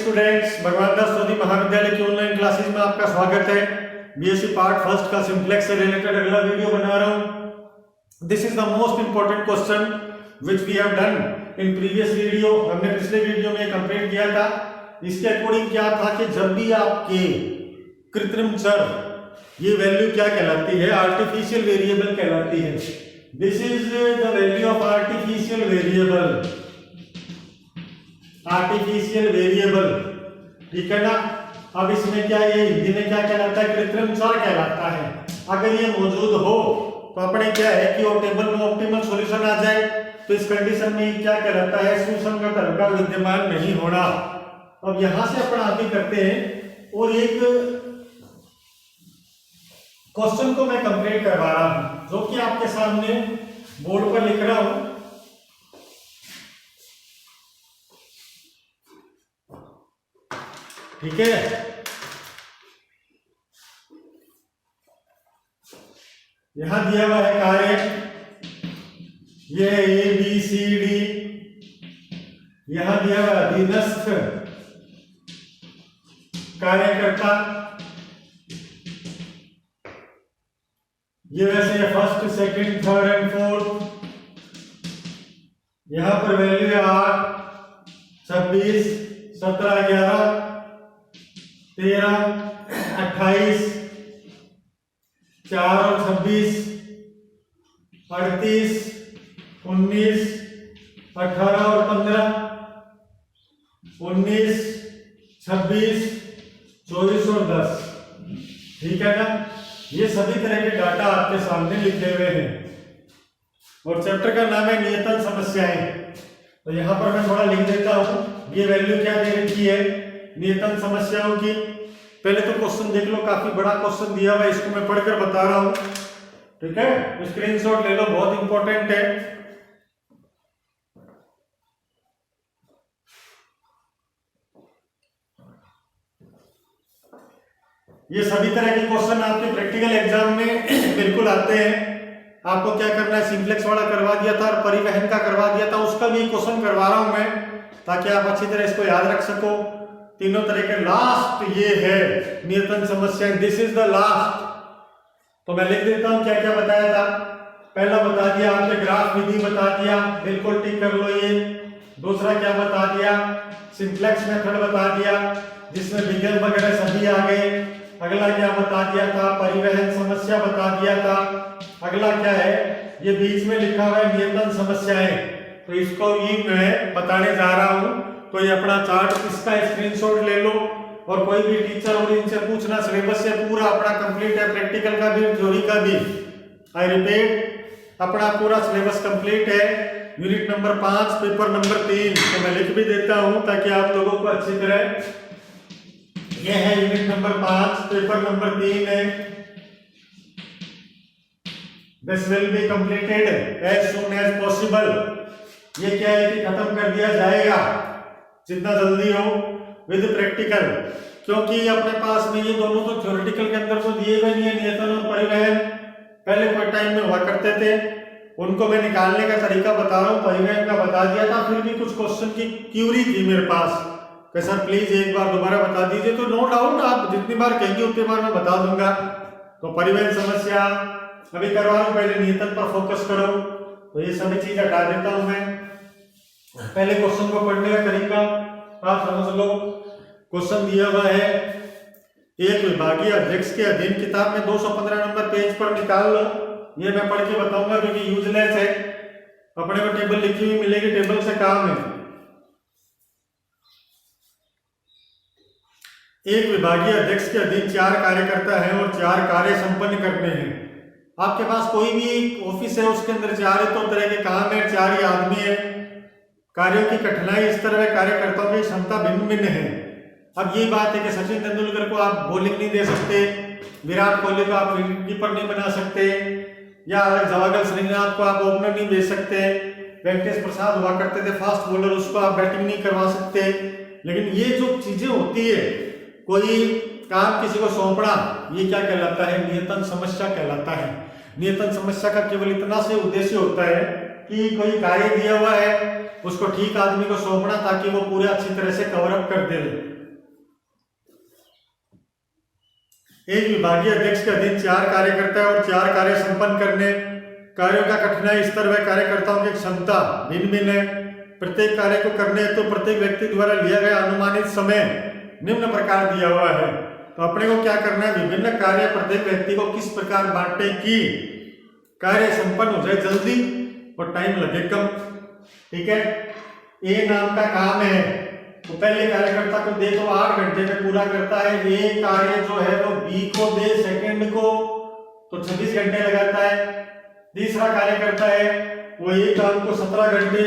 Students, भगवान दास सोधी महाविद्यालय की ऑनलाइन क्लासेस में आपका स्वागत है। बीएससी पार्ट फर्स्ट का सिंप्लेक्स से रिलेटेड अगला वीडियो बना रहा हूं। This is the most important question which we have done in previous video. हमने पिछले वीडियो में कंप्लीट किया था। इसके अकॉर्डिंग क्या था कि जब भी आपके कृत्रिम चर, ये वैल्यू क्या कहलाती है? आर्टिफिशियल वेरिएबल कहलाती है। This is the value of artificial variable. Artificial variable, ठीक है ना। अब इसमें क्या, ये हिंदी में क्या कहलाता है? कृत्रिम चर कहलाता है। अगर ये मौजूद हो तो अपने क्या है कि वो टेबल में ऑप्टिमल सॉल्यूशन आ जाए, तो इस कंडीशन में क्या कहलाता है? सुसंगत हल का विद्यमान नहीं होना। अब यहां से अपन आगे करते हैं और एक क्वेश्चन को मैं कंप्लीट करवा रहा हूं, जो कि आपके सामने बोर्ड पर लिख रहा हूं। ठीक है, यहां दिया हुआ है कार्य, ये ए बी सी डी, यहां दिया हुआ अधीनस्थ कार्यकर्ता, ये वैसे first second third and fourth. यहां पर वैल्यू है 8, 26, 17, 11, 13, 28, 4 और 26, 38, 19, 18 और 15, 19, 26, 24 और 10। ठीक है ना। ये सभी तरह के डाटा आपके सामने लिखे हुए हैं और चैप्टर का नाम है नियतन समस्याएं। तो यहां पर मैं थोड़ा लिख देता हूं, ये वैल्यू क्या दे रखी है नियतन समस्याओं की। पहले तो क्वेश्चन देख लो, काफी बड़ा क्वेश्चन दिया हुआ है, इसको मैं पढ़कर बता रहा हूं। ठीक है, स्क्रीनशॉट ले लो, बहुत इंपॉर्टेंट है। ये सभी तरह के क्वेश्चन आपके प्रैक्टिकल एग्जाम में बिल्कुल आते हैं। आपको क्या करना है, सिंप्लेक्स वाला करवा दिया था और परिवहन का करवा दिया था, उसका भी क्वेश्चन करवा रहा हूं मैं, ताकि आप अच्छी तरह इसको याद रख सको। तीनों तरह के लास्ट ये है नियतन समस्या, दिस इज द लास्ट। तो मैं लिख देता हूं क्या क्या बताया था। पहला बता दिया आपने ग्राफ विधि बता दिया, बिल्कुल टिक कर लो ये। दूसरा क्या बता दिया? सिंप्लेक्स मेथड बता दिया, जिसमें विकल्प वगैरह सभी आ गए। अगला क्या बता दिया था? परिवहन समस्या बता दिया था। अगला क्या है? ये बीच में लिखा हुआ है नियतन समस्याएं, तो इसको ही मैं बताने जा रहा हूं। तो ये अपना चार्ट इसका स्क्रीनशॉट ले लो, और कोई भी टीचर और इनसे पूछना, सिलेबस से पूरा अपना कंप्लीट है, प्रैक्टिकल का भी थ्योरी का भी। आई रिपीट, अपना पूरा सिलेबस कंप्लीट है। यूनिट नंबर 5 पेपर नंबर 3, तो मैं लिख भी देता हूं ताकि आप लोगों को अच्छी तरह, ये है यूनिट नंबर 5 पेपर नंबर 3 है। This will be completed as soon as possible. ये क्या है कि खत्म कर दिया जाएगा जितना जल्दी हो विद प्रैक्टिकल, क्योंकि अपने पास में ये दोनों तो थ्योरेटिकल के अंदर तो दिए गए नहीं है, नियतन और परिवहन। पहले कोई टाइम में हुआ करते थे, उनको मैं निकालने का तरीका बता रहा हूँ। परिवहन का बता दिया था, फिर भी कुछ क्वेश्चन की क्यूरी थी मेरे पास कि सर प्लीज एक बार दोबारा बता दीजिए। तो नो डाउट, आप जितनी बार कहेंगे उतनी बार मैं बता दूंगा। तो परिवहन समस्या अभी करवा रहा हूं, पहले नियतन पर फोकस करो। तो ये सभी चीज हटा देता हूं मैं। पहले क्वेश्चन को पढ़ने का तरीका आप समझ लो। क्वेश्चन दिया हुआ है, एक विभागीय अध्यक्ष के अधीन, किताब में 215 नंबर पेज पर निकाल लो। ये मैं पढ़ के बताऊंगा क्योंकि यूजलेस है, अपने को टेबल लिखी हुई मिलेगी, टेबल से काम है। एक विभागीय अध्यक्ष के अधीन 4 कार्यकर्ता हैं और 4 कार्य संपन्न करने हैं। आपके पास कोई भी ऑफिस है, उसके अंदर 4 तो तरह के काम है, 4 ही आदमी है। कार्यों की कठिनाई इस तरह कार्यकर्ताओं की क्षमता भिन्न भिन्न है। अब ये बात है कि सचिन तेंदुलकर को आप बॉलिंग नहीं दे सकते, विराट कोहली को आप कीपर नहीं बना सकते, या जवाहरलाल श्रीनाथ को आप ओपनर नहीं भेज सकते, वेंकटेश प्रसाद हुआ करते थे फास्ट बॉलर, उसको आप बैटिंग नहीं करवा सकते। लेकिन ये जो चीजें होती है, कोई काम किसी को सौंपना, ये क्या कहलाता है? नियतन समस्या कहलाता है। नियतन समस्या का केवल इतना से उद्देश्य होता है कि कोई कार्य दिया हुआ है, उसको ठीक आदमी को सौंपना ताकि वो पूरा अच्छी तरह से कवर अप कर दे। एक विभागीय अध्यक्ष के अधीन 4 कार्य करता है और 4 कार्य संपन्न करने। कार्यों का कठिनाई स्तर व कार्यकर्ताओं की क्षमता भिन्न भिन्न है। प्रत्येक कार्य को करने हेतु तो प्रत्येक व्यक्ति द्वारा लिया गया अनुमानित समय निम्न प्रकार दिया हुआ है। तो अपने को क्या करना है, विभिन्न कार्य प्रत्येक व्यक्ति को किस प्रकार बांटने की कार्य संपन्न हो जाए जल्दी और टाइम लगे कम। ठीक है, ए नाम का काम है तो पहले कार्यकर्ता को दे तो 8 घंटे में पूरा करता है। ए कार्य जो है वो बी को दे सेकंड को तो 26 घंटे लगाता है। तीसरा कार्य करता है वो ए काम को 17 घंटे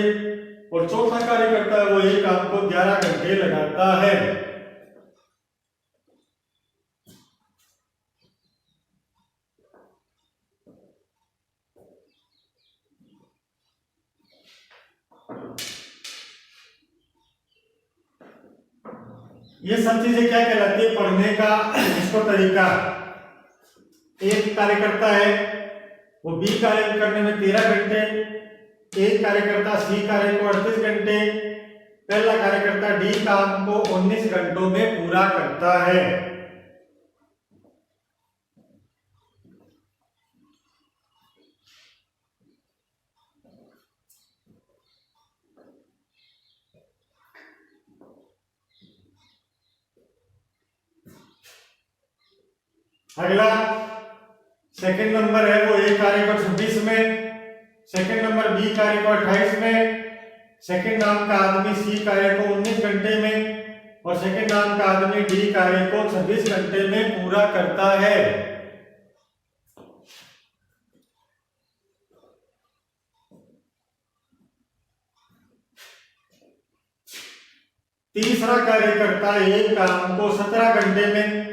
और चौथा कार्य करता है वो ए काम को 11 घंटे लगाता है। ये सब चीजें क्या कहलाती है, पढ़ने का इसको तरीका। एक कार्य करता है वो बी कार्य करने में 13 घंटे, एक कार्यकर्ता सी कार्य को 38 घंटे, पहला कार्यकर्ता डी काम को 19 घंटों में पूरा करता है। अगला सेकंड नंबर है वो ए कार्य को 26 में, सेकंड नंबर बी कार्य को 28 में, सेकंड नाम का आदमी सी कार्य को 19 घंटे में और सेकंड नाम का आदमी डी कार्य को 26 घंटे में पूरा करता है। तीसरा कार्य करता है ए काम को 17 घंटे में,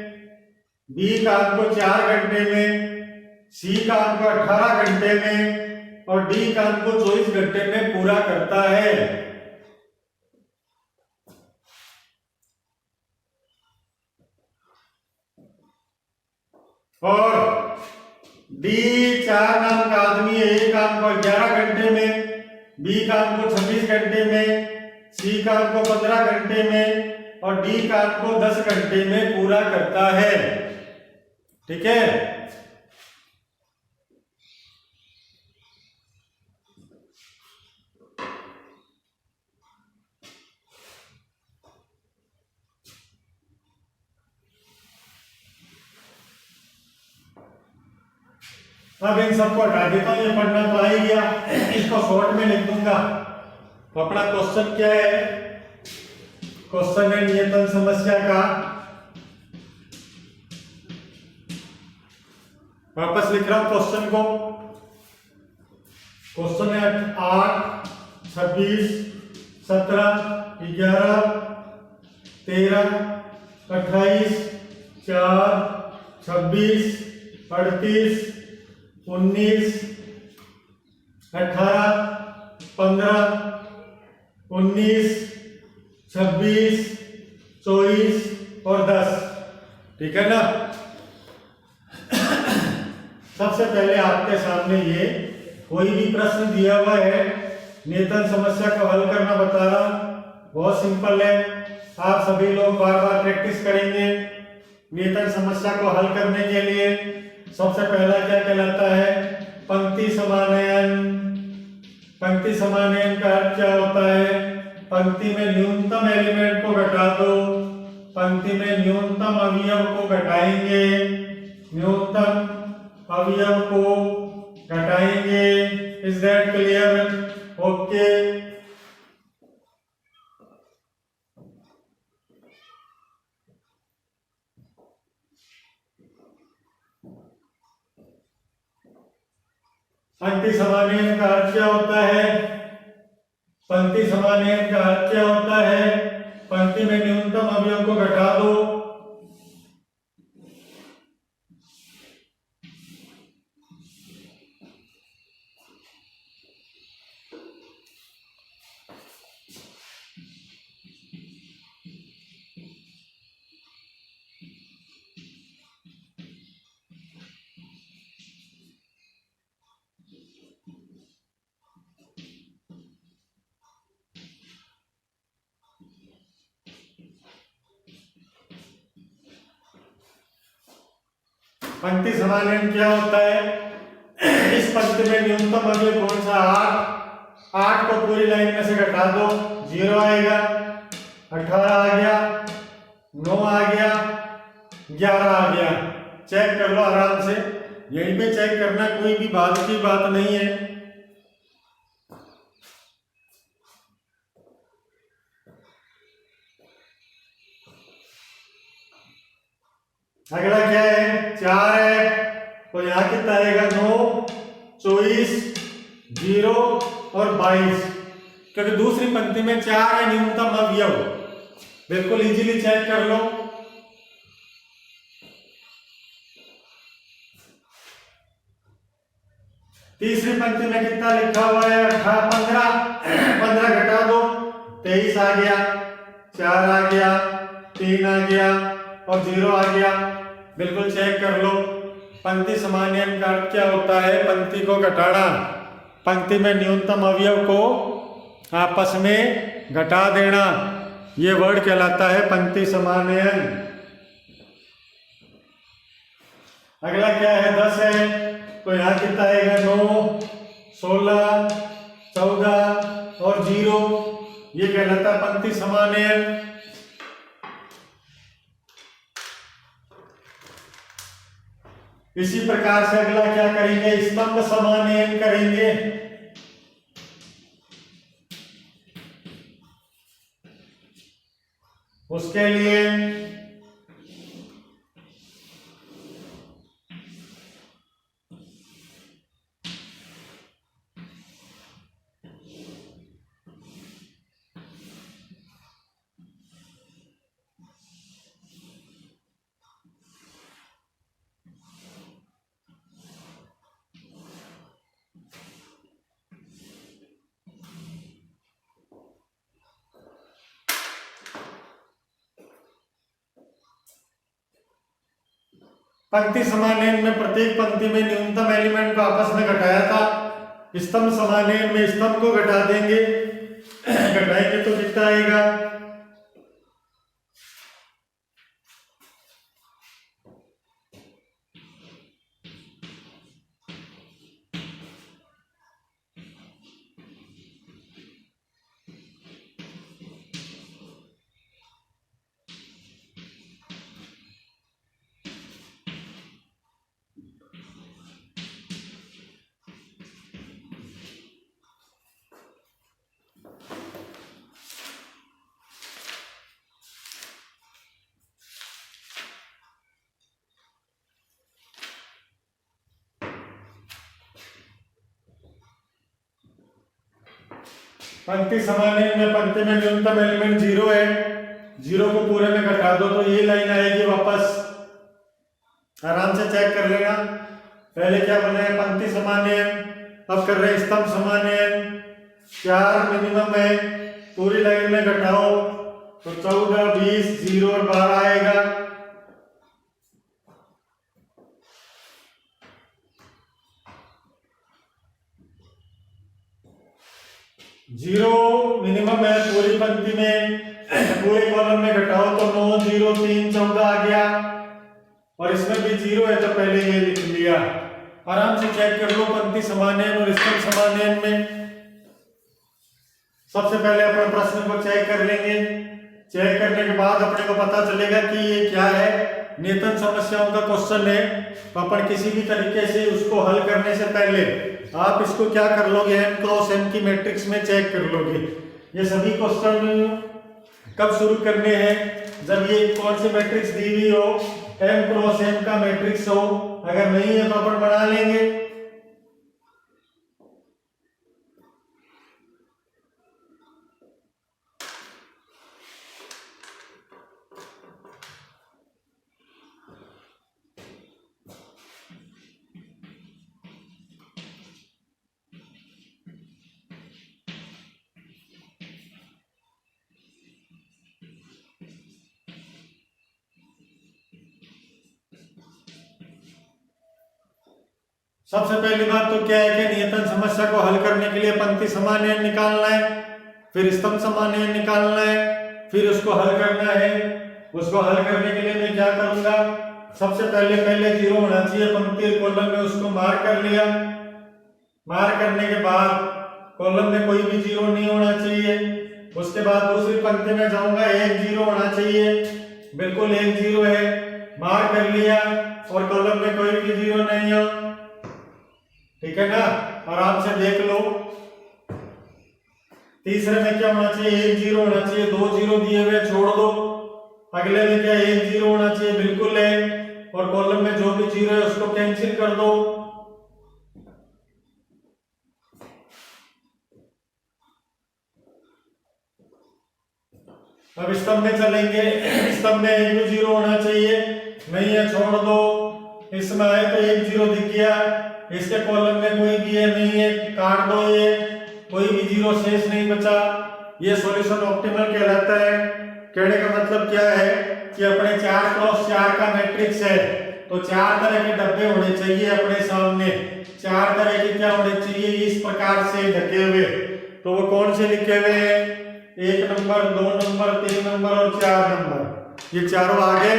बी काम को 4 घंटे में, सी काम को 18 घंटे में और डी काम को 24 घंटे में पूरा करता है। और डी 4 नाम का आदमी ए काम को 11 घंटे में, बी काम को 26 घंटे में, सी काम को 15 घंटे में और डी काम को 10 घंटे में पूरा करता है। ठीक है, अब इन सबको हटा देता हूं, ये पढ़ना तो आ ही गया, इसको शॉर्ट में लिख दूंगा। तो अपना क्वेश्चन क्या है, क्वेश्चन है नियतन समस्या का, वापस लिख रहा हूं क्वेश्चन को। क्वेश्चन है 8, 26, 17, 11, 13, 28, 4, 26, 38, 19, 18, 15, 19, 26, 24 और 10। ठीक है ना। सबसे पहले आपके सामने ये कोई भी प्रश्न दिया हुआ है, नियतन समस्या को हल करना बता रहा, बहुत सिंपल है। आप सभी लोग बार बार प्रैक्टिस करेंगे। नियतन समस्या को हल करने के लिए सबसे पहला क्या कहलाता है, पंक्ति समानयन। पंक्ति समानयन का अर्थ क्या होता है, पंक्ति में न्यूनतम एलिमेंट को घटा दो, पंक्ति में न्यूनतम अवयव को घटाएंगे, न्यूनतम अवयव को घटाएंगे। Is that clear? ओके। पंक्ति समानयन का अर्थ क्या होता है, पंक्ति समानयन का अर्थ क्या होता है, पंक्ति में न्यूनतम अवयव को घटा दो, पंक्ति समानयन क्या होता है, इस पंक्ति में न्यूनतम अवयव कौन सा, 8, 8 को पूरी लाइन में से घटा दो, 0 आएगा, 18 आ गया, 9 आ गया, 11 आ गया। चेक कर लो आराम से, यहीं पे चेक करना, कोई भी बात की बात नहीं है। अगला क्या है, 4 है, तो यहाँ कितना आएगा, 9, 24, 0 और 22, क्योंकि दूसरी पंक्ति में 4 है न्यूनतम अवयव, बिल्कुल इजीली चेक कर लो। तीसरी पंक्ति में कितना लिखा हुआ है, 15, 15 घटा दो, 23 आ गया, 4 आ गया, 3 आ गया और 0 आ गया। बिल्कुल चेक कर लो। पंक्ति समानयन का अर्थ क्या होता है, पंक्ति को घटाना, पंक्ति में न्यूनतम अवयव को आपस में घटा देना, ये वर्ड कहलाता है पंक्ति समानयन। अगला क्या है, 10 है, तो यहाँ कितना आएगा, 9, 16, 14 और 0, ये कहलाता है पंक्ति समानयन। इसी प्रकार से अगला क्या करेंगे, स्तंभ समानयन करेंगे। उसके लिए पंक्ति समानयन में प्रत्येक पंक्ति में न्यूनतम एलिमेंट को आपस में घटाया था, स्तंभ समानयन में स्तंभ को घटा देंगे, घटाएंगे तो कितना आएगा, पंक्ति समानयन में पंक्ति में न्यूनतम एलिमेंट 0 है, 0 को पूरे में घटा दो तो ये लाइन आएगी वापस, आराम से चेक कर लेना। पहले क्या बना है, पंक्ति समानयन, अब कर रहे हैं स्तंभ समानयन। 4 मिनिमम है, पूरी लाइन में घटाओ तो 14, 20, 0 और 12 आएगा। जीरो मिनिमम है पूरी पंक्ति में, पूरे कॉलम में घटाओ तो 9, 0, 3, 14 आ गया, और इसमें भी 0 है तो पहले ये लिख लिया। आराम से चेक कर लो पंक्ति समानयन और स्तंभ समानयन में। सबसे पहले अपने प्रश्न को चेक कर लेंगे, चेक करने के बाद अपने को पता चलेगा कि ये क्या है, नियतन समस्याओं का क्वेश्चन है, तो अपन किसी भी तरीके से उसको हल करने से पहले आप इसको क्या कर लोगे, m क्रॉस m की मैट्रिक्स में चेक कर लोगे। ये सभी क्वेश्चन कब शुरू करने हैं, जब ये कौन सी मैट्रिक्स दी हुई हो, m क्रॉस m का मैट्रिक्स हो, अगर नहीं है तो अपन बना लेंगे। सबसे पहली बात तो क्या है कि नियतन समस्या को हल करने के लिए पंक्ति समानयन निकालना है, फिर स्तंभ समानयन निकालना है, फिर उसको हल करना है। उसको हल करने के लिए मैं क्या करूंगा, सबसे पहले जीरो होना चाहिए पंक्ति और कॉलम में, उसको मार्क कर लिया। मार्क करने के बाद कॉलम में कोई भी जीरो नहीं होना चाहिए। उसके बाद दूसरी पंक्ति में जाऊंगा, एक जीरो होना चाहिए, बिल्कुल एक जीरो है, मार्क कर लिया, और कॉलम में कोई भी जीरो नहीं हो। ठीक है ना, आराम से देख लो। तीसरे में क्या होना चाहिए, एक जीरो होना चाहिए, दो जीरो दिए हुए छोड़ दो। अगले में क्या, एक जीरो होना चाहिए, बिल्कुल है, और कॉलम में जो भी जीरो है उसको कैंसिल कर दो। अब स्तंभ में चलेंगे, स्तंभ में एक भी जीरो होना चाहिए, नहीं है, छोड़ दो। इसमें आए तो एक जीरो दिख गया, इसके कॉलम में कोई भी है नहीं है, काट दो, ये कोई भी जीरो शेष नहीं बचा। ये सॉल्यूशन ऑप्टिमल कहलाता है। कहने का मतलब क्या है कि अपने 4x4 का मैट्रिक्स है, तो 4 तरह के डब्बे होने चाहिए अपने सामने। 4 तरह के क्या होने चाहिए, इस प्रकार से ढके हुए। तो वो कौन से लिखे हुए हैं, 1 नंबर, 2 नंबर, 3 नंबर और 4 नंबर। ये चारों आगे,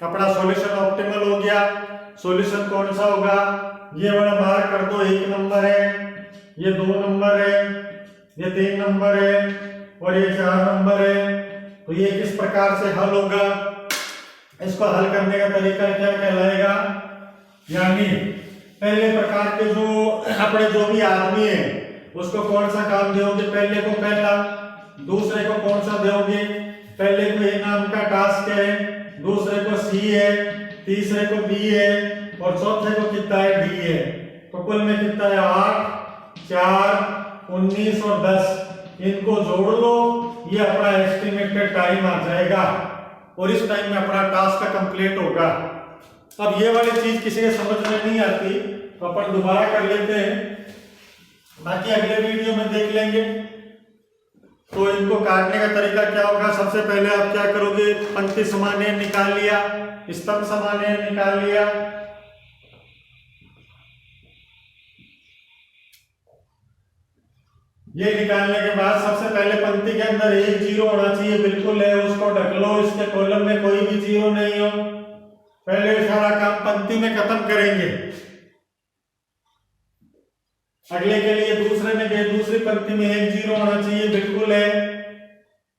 अपना सॉल्यूशन ऑप्टिमल हो गया। सॉल्यूशन कौन सा होगा, ये वाला मार्क कर दो, 1 नंबर है, ये 2 नंबर है, ये 3 नंबर है, और ये 4 नंबर है। तो ये किस प्रकार से हल होगा, इसको हल करने का तरीका क्या कहलाएगा, यानी पहले प्रकार के जो अपने जो भी आदमी है उसको कौन सा काम दोगे, पहले को पहला, दूसरे को कौन सा दोगे, पहले को ए नाम का टास्क है, दूसरे को सी है, तीसरे को बी है, और चौथे को कितना है, डी है। तो कुल में कितना है, 8, 4, 19 और 10। इनको जोड़ लो, ये अपना एस्टिमेटेड टाइम आ जाएगा, और इस टाइम में अपना टास्क का कंप्लीट होगा। अब ये वाली चीज किसी के समझ में नहीं आती तो अपन दोबारा कर लेते हैं, बाकी अगले वीडियो में देख लेंगे। तो इनको काटने का तरीका क्या होगा, सबसे पहले आप क्या करोगे, पंक्ति समान्वय निकाल लिया, स्तंभ समान्वय निकाल लिया। ये निकालने के बाद सबसे पहले पंक्ति के अंदर एक जीरो होना चाहिए, बिल्कुल है, उसको ढक लो, इसके कॉलम में कोई भी जीरो नहीं हो। पहले सारा काम पंक्ति में खत्म करेंगे। अगले के लिए दूसरे में गए, दूसरी पंक्ति में एक जीरो होना चाहिए, बिल्कुल है,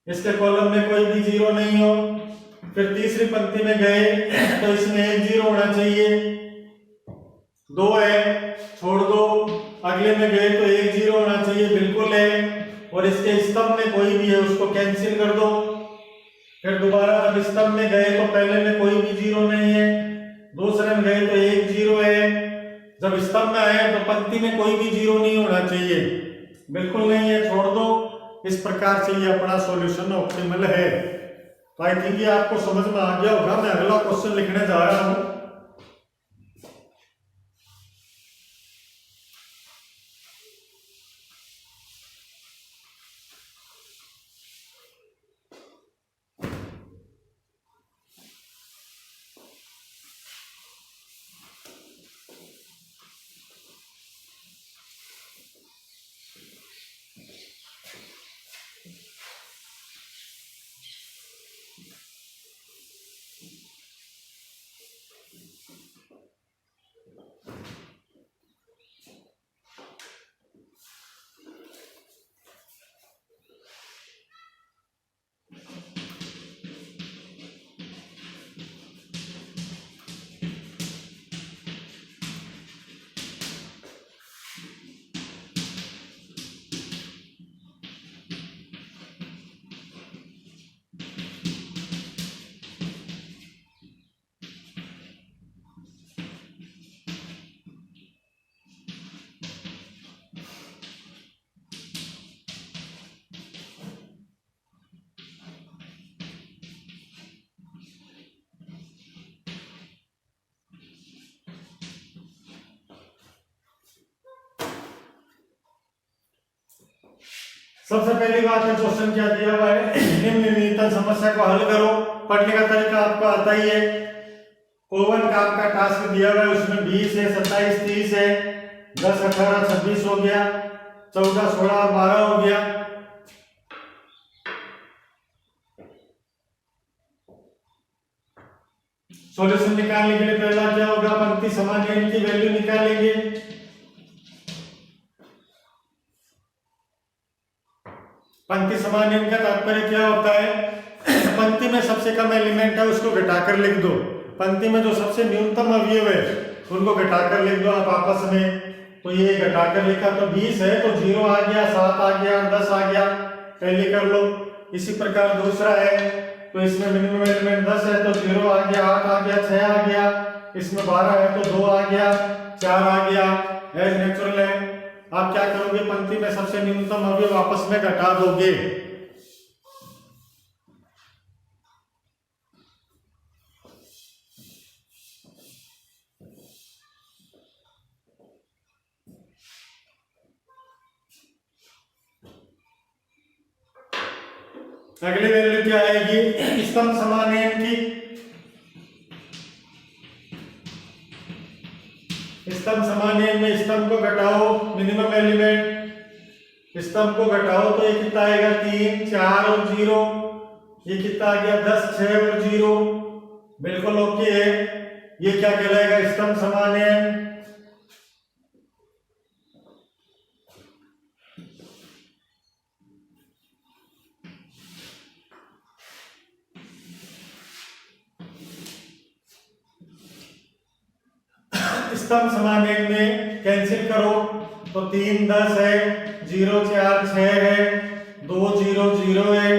इसके कॉलम में कोई भी जीरो नहीं हो। फिर तीसरी पंक्ति में गए तो इसमें एक जीरो होना चाहिए, 2 है, छोड़ दो। अगले में गए तो एक जीरो होना चाहिए, बिल्कुल है, और इसके स्तंभ में कोई भी है उसको कैंसिल कर दो। फिर दोबारा जब स्तंभ में गए तो पहले में कोई भी जीरो नहीं है, दूसरे में गए तो एक जीरो है, जब स्तंभ में आए तो पंक्ति में कोई भी जीरो नहीं होना चाहिए, बिल्कुल नहीं है, छोड़ दो। इस प्रकार से ये अपना सॉल्यूशन ऑप्टिमल है। तो आई थिंक ये आपको समझ में आ गया होगा। मैं अगला क्वेश्चन लिखने जा रहा हूं। सबसे पहली बात है, क्वेश्चन क्या दिया हुआ है, निम्नलिखित समस्या को हल करो। पढ़ने का तरीका आपको आता ही है। ओवन काम का टास्क दिया हुआ है, उसमें 20 है, 27, 30 है, 10, 18, 26 हो गया, 14, 16, 12 हो गया। सॉल्यूशन निकालने के लिए पहला क्या होगा, पंक्ति समान n की वैल्यू निकालेंगे। पंक्ति समान n का तात्पर्य क्या होता है, पंक्ति में सबसे कम एलिमेंट है उसको घटाकर लिख दो, पंक्ति में जो सबसे न्यूनतम अवयव है उनको घटाकर लिख दो आप आपस में। तो ये घटाकर लिखा तो 20 है तो 0 आ गया, 7 आ गया, 10 आ गया, पहले कर लो। इसी प्रकार दूसरा है तो इसमें मिनिमम एलिमेंट 10 है तो 0 आ गया, 8 आ गया, 6 आ गया, इसमें 12 है तो 2 आ गया, 4 आ गया, एज नेचुरल है। आप क्या करोगे, पंक्ति में सबसे न्यूनतम अवयव आपस में घटा दोगे। अगली वैल्यू क्या आएगी, स्तंभ समान n की, स्तंभ समान n में स्तंभ को घटाओ, मिनिमम एलिमेंट स्तंभ को घटाओ तो ये कितना आएगा, 3, 4 और 0, ये कितना आ गया 10, 6 और 0, बिल्कुल ओके है। ये क्या कहलाएगा, स्तंभ समान n। स्तंभ समान n में कैंसिल करो तो 3, 10 है, 0, 4, 6 है, 2, 0, 0 है।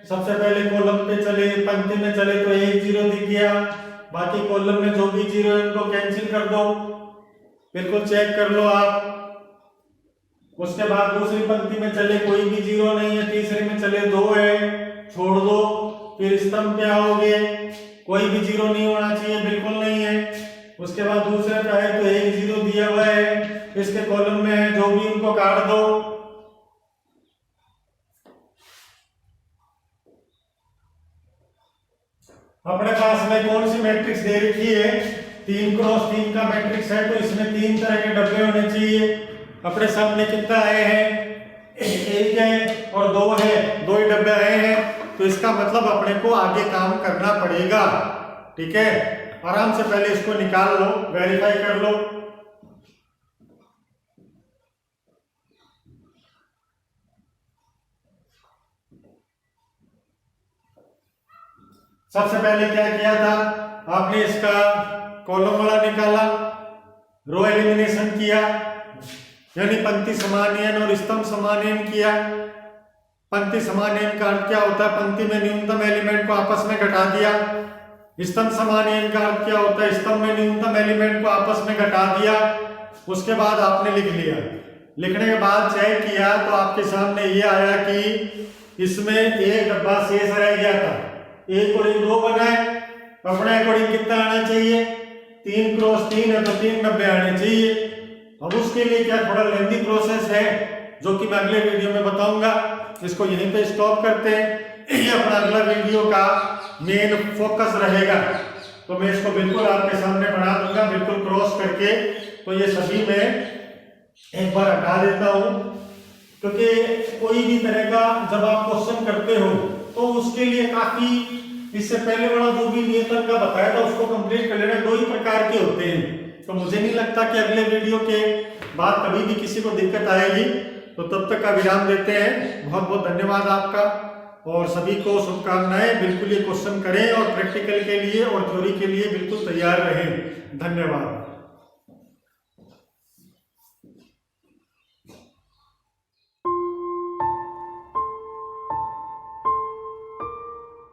सबसे पहले कॉलम पे चले, पंक्ति में चले तो 1, 0 दिख गया, बाकी कॉलम में जो भी 0 है उनको कैंसिल कर दो, बिल्कुल चेक कर लो आप। उसके बाद दूसरी पंक्ति में चले कोई भी 0 नहीं है, तीसरे में चले 2 है, छोड़ दो, फिर स्तंभ पे आओगे, कोई भी 0 नहीं होना चाहिए, बिल्कुल नहीं है। उसके बाद दूसरे पे है तो 1, 0 दिया हुआ है, इसके कॉलम में है जो भी उनको काट दो। अपने पास में कौन सी मैट्रिक्स दे रखी है, 3 क्रॉस 3 का मैट्रिक्स है तो इसमें 3 तरह के डब्बे होने चाहिए। अपने सामने कितना आए हैं, 1 है और 2 है, 2 ही डब्बे आए हैं, तो इसका मतलब अपने को आगे काम करना पड़ेगा। ठीक है, आराम से पहले इसको निकाल लो, वेरीफाई कर लो। सबसे पहले क्या किया था आपने, इसका कॉलम वाला निकाला, रो एलिमिनेशन किया, यानी पंक्ति समान n और स्तंभ समान n किया। पंक्ति समान n का अर्थ क्या होता है, पंक्ति में न्यूनतम एलिमेंट को आपस में घटा दिया। स्तंभ समान n का अर्थ क्या होता है, स्तंभ में न्यूनतम एलिमेंट को आपस में घटा दिया। उसके बाद आपने लिख लिया, लिखने के बाद चेक किया तो आपके सामने ये आया कि इसमें एक डब्बा शेष रह गया था, 1 और 1 2 बनाए, अपने अकॉर्डिंग कितना आना चाहिए, 3 क्रॉस 3 है तो 3 डब्बे आने चाहिए। अब उसके लिए क्या थोड़ा लेंथी प्रोसेस है जो कि मैं अगले वीडियो में बताऊंगा। इसको यहीं पे स्टॉप करते हैं, ये अपना अगला वीडियो का मेन फोकस रहेगा, तो मैं इसको बिल्कुल आपके सामने बना दूंगा, बिल्कुल क्रॉस करके। तो ये सभी मैं एक बार हटा देता हूँ, क्योंकि कोई भी तरह का जब आप क्वेश्चन करते हो तो उसके लिए काफी इससे पहले वाला जो भी नियतन का बताया था उसको कंप्लीट कर लेना। 2 ही प्रकार के होते हैं, तो मुझे नहीं लगता कि अगले वीडियो के बाद कभी भी किसी को दिक्कत आएगी। तो तब तक का विराम देते हैं। बहुत बहुत धन्यवाद आपका और सभी को शुभकामनाएं। बिल्कुल ये क्वेश्चन करें और प्रैक्टिकल के लिए और थ्योरी के लिए बिल्कुल तैयार रहें। धन्यवाद।